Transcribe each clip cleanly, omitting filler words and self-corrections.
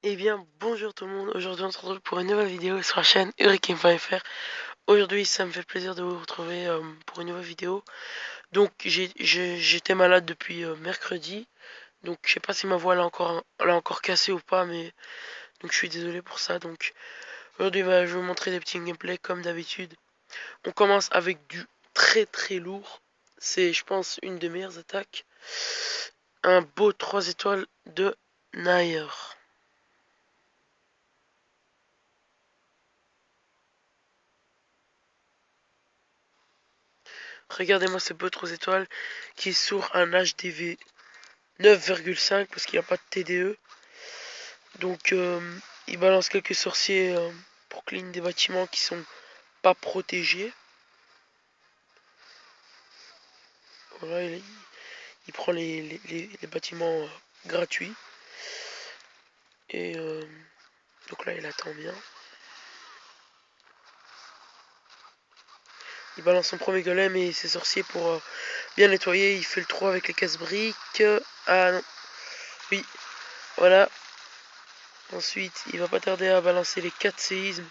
Eh bien, bonjour tout le monde, aujourd'hui on se retrouve pour une nouvelle vidéo sur la chaîne Urikim.fr. Aujourd'hui ça me fait plaisir de vous retrouver pour une nouvelle vidéo. Donc j'étais malade depuis mercredi, donc je sais pas si ma voix l'a encore cassé ou pas, mais donc je suis désolé pour ça. Donc aujourd'hui je vais vous montrer des petits gameplays comme d'habitude. On commence avec du très très lourd, c'est je pense une des meilleures attaques. Un beau 3 étoiles de Nair. Regardez-moi ce beau 3 étoiles qui est sur un HDV 9,5 parce qu'il n'y a pas de TDE. Donc il balance quelques sorciers pour clean des bâtiments qui sont pas protégés. Voilà, il prend les bâtiments gratuits. Et donc là il attend bien. Il balance son premier golem et ses sorciers pour bien nettoyer. Il fait le 3 avec les casse-briques. Ah non, oui, voilà. Ensuite, il va pas tarder à balancer les 4 séismes.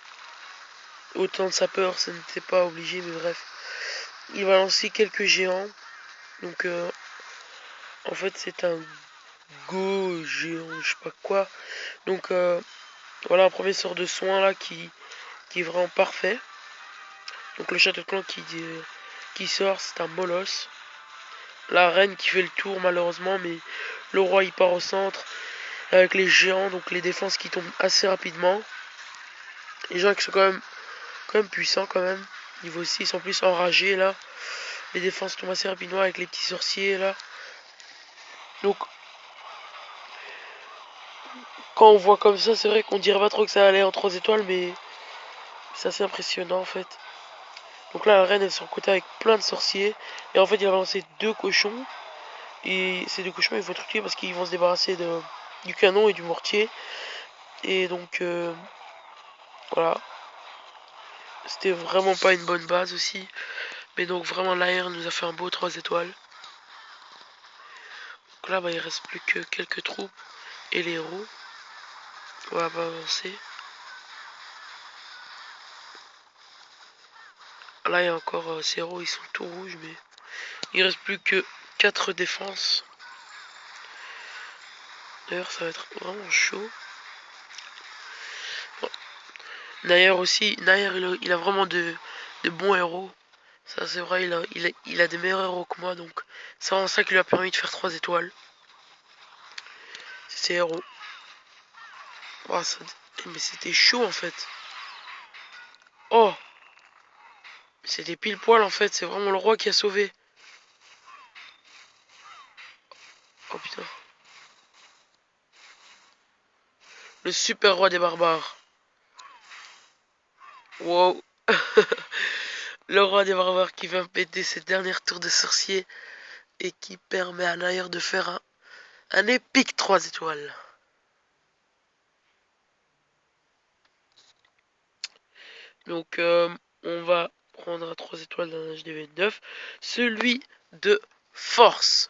Autant de sapeurs, ce n'était pas obligé, mais bref. Il va lancer quelques géants. Donc, en fait, c'est un go géant, je sais pas quoi. Donc, voilà un premier sort de soin là qui est vraiment parfait. Donc, le château de clan qui sort, c'est un molosse. La reine qui fait le tour, malheureusement, mais le roi il part au centre avec les géants, donc les défenses qui tombent assez rapidement. Les gens qui sont quand même puissants, quand même. Niveau 6, ils sont plus enragés là. Les défenses tombent assez rapidement avec les petits sorciers là. Donc quand on voit comme ça, c'est vrai qu'on dirait pas trop que ça allait en 3 étoiles, mais c'est assez impressionnant en fait. Donc là, la reine elle est sur le côté avec plein de sorciers. Et en fait, il a lancé 2 cochons. Et ces 2 cochons, il faut tout tuer parce qu'ils vont se débarrasser du canon et du mortier. Et donc, voilà. C'était vraiment pas une bonne base aussi. Mais donc, vraiment, l'AR nous a fait un beau 3 étoiles. Donc là, bah, il reste plus que quelques troupes et les héros. On va pas avancer. Là, il y a encore ces héros, ils sont tout rouges, mais il reste plus que 4 défenses. D'ailleurs, ça va être vraiment chaud. Bon. Nair aussi, Nair, il a vraiment de bons héros. Ça, c'est vrai, il a des meilleurs héros que moi, donc c'est vraiment ça qui lui a permis de faire 3 étoiles. C'est ses héros. Oh, mais c'était chaud en fait. Oh, c'était pile poil en fait, c'est vraiment le roi qui a sauvé. Oh putain. Le super roi des barbares. Wow. Le roi des barbares qui vient péter cette dernière tour de sorcier et qui permet à Nair de faire un épique 3 étoiles. Donc on va prendre un 3 étoiles d'un HDV 9. Celui de force.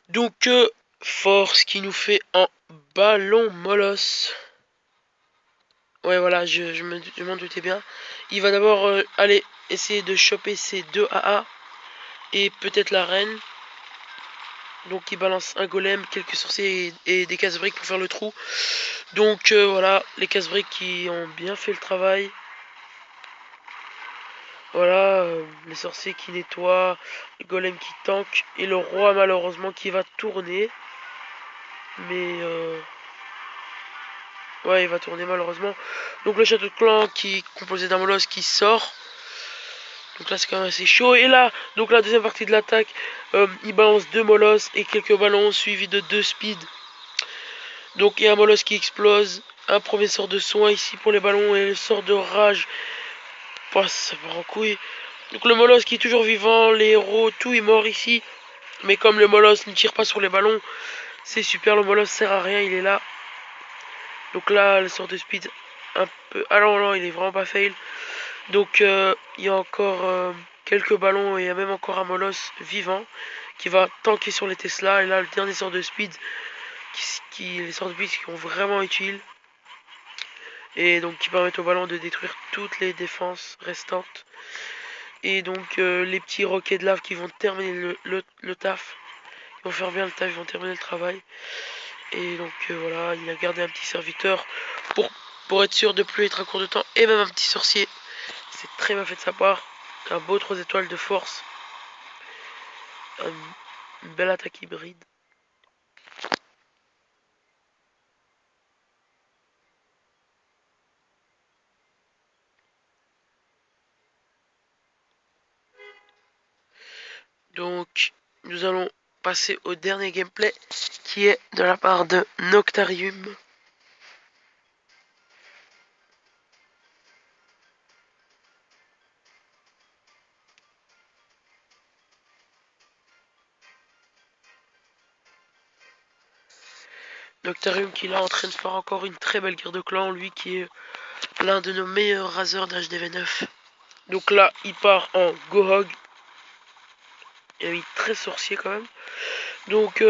Donc force qui nous fait un ballon molosse. Ouais voilà, je m'en doutais bien. Il va d'abord aller essayer de choper ses 2 AA et peut-être la reine. Donc il balance un golem, quelques sorciers et des casse-briques pour faire le trou. Donc voilà, les casse-briques qui ont bien fait le travail. Voilà, les sorciers qui nettoient, le golem qui tank et le roi malheureusement qui va tourner. Mais ouais, il va tourner malheureusement. Donc le château de clan qui est composé d'un molosse qui sort. Donc là c'est quand même assez chaud. Et là, donc la deuxième partie de l'attaque, il balance 2 molosses et quelques ballons suivis de 2 speeds. Donc il y a un molosse qui explose. Un premier sort de soin ici pour les ballons et le sort de rage. Oh, ça part en couille. Donc le molosse qui est toujours vivant, les héros, tout est mort ici. Mais comme le molosse ne tire pas sur les ballons, c'est super, le molosse sert à rien, il est là. Donc là, le sort de speed un peu... Ah non, non, il est vraiment pas fail. Donc il y a encore quelques ballons et il y a même encore un molosse vivant qui va tanker sur les Tesla. Et là, le dernier sort de speed, les sorts de speed qui sont vraiment utiles. Et donc qui permettent au ballon de détruire toutes les défenses restantes. Et donc les petits roquets de lave qui vont terminer le taf. Ils vont faire bien le taf, ils vont terminer le travail. Et donc voilà, il a gardé un petit serviteur pour être sûr de plus être à court de temps. Et même un petit sorcier. C'est très bien fait de sa part. Un beau 3 étoiles de force. Une belle attaque hybride. Donc nous allons passer au dernier gameplay qui est de la part de Noctarium. Noctarium qui là est en train de faire encore une très belle guerre de clan, lui qui est l'un de nos meilleurs raseurs d'HDV9. Donc là il part en Gohog. Il a mis très sorcier quand même. Donc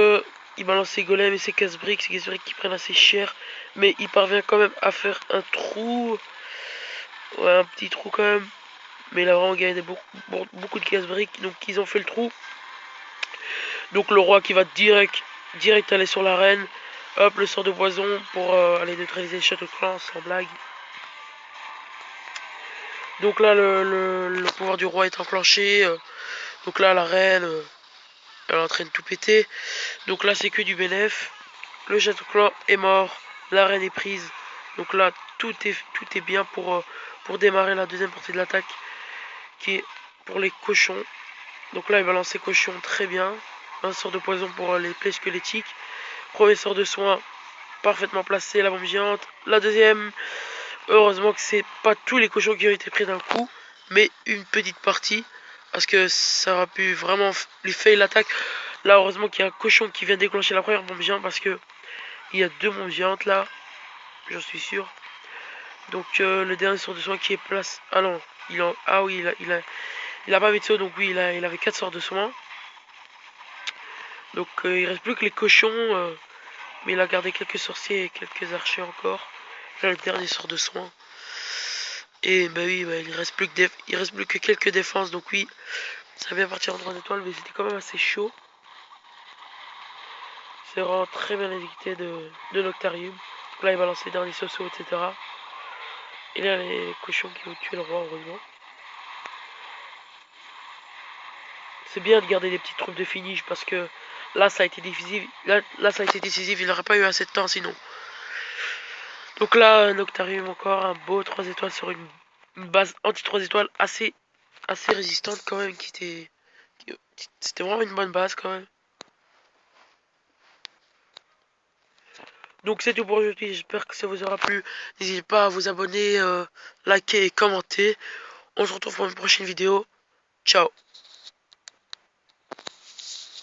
il balance ses golems et ses casse-briques qui prennent assez cher. Mais il parvient quand même à faire un trou. Ouais, un petit trou quand même. Mais il a vraiment gagné beaucoup de casse-briques. Donc ils ont fait le trou. Donc le roi qui va direct aller sur l'arène. Hop, le sort de poison pour aller neutraliser le château de clan, sans blague. Donc là, le pouvoir du roi est enclenché. Donc là, la reine, elle est en train de tout péter. Donc là, c'est que du bénéf. Le château de clan est mort. La reine est prise. Donc là, tout est bien pour démarrer la deuxième partie de l'attaque. Qui est pour les cochons. Donc là, il va lancer cochon très bien. Un sort de poison pour les plaies squelettiques. Premier sort de soin parfaitement placé, la bombe géante. La deuxième, heureusement que c'est pas tous les cochons qui ont été pris d'un coup, mais une petite partie. Parce que ça aurait pu vraiment lui fail l'attaque. Là, heureusement qu'il y a un cochon qui vient déclencher la première bombe géante. Parce que il y a deux bombes géantes là. J'en suis sûr. Donc le dernier sort de soin qui est place. Ah non, ah oui, il a pas mis de saut, donc oui, il avait 4 sorts de soins. Donc il reste plus que les cochons. Mais il a gardé quelques sorciers et quelques archers encore. Là, le dernier sort de soin. Et bah oui, bah, il reste plus que quelques défenses. Donc oui, ça va bien partir en 3 étoiles, mais c'était quand même assez chaud. C'est vraiment très bien exécuté de Noctarium. Donc là, il balance les derniers sociaux, etc. Et là, les cochons qui vont tuer le roi, heureusement. C'est bien de garder des petites troupes de finish parce que là, ça a été décisif. Là, ça a été décisif. Il n'aurait pas eu assez de temps sinon. Donc là, Noctarium encore un beau 3 étoiles sur une base anti 3 étoiles assez résistante quand même. C'était vraiment une bonne base quand même. Donc c'est tout pour aujourd'hui, j'espère que ça vous aura plu. N'hésitez pas à vous abonner, liker et commenter. On se retrouve pour une prochaine vidéo. Ciao.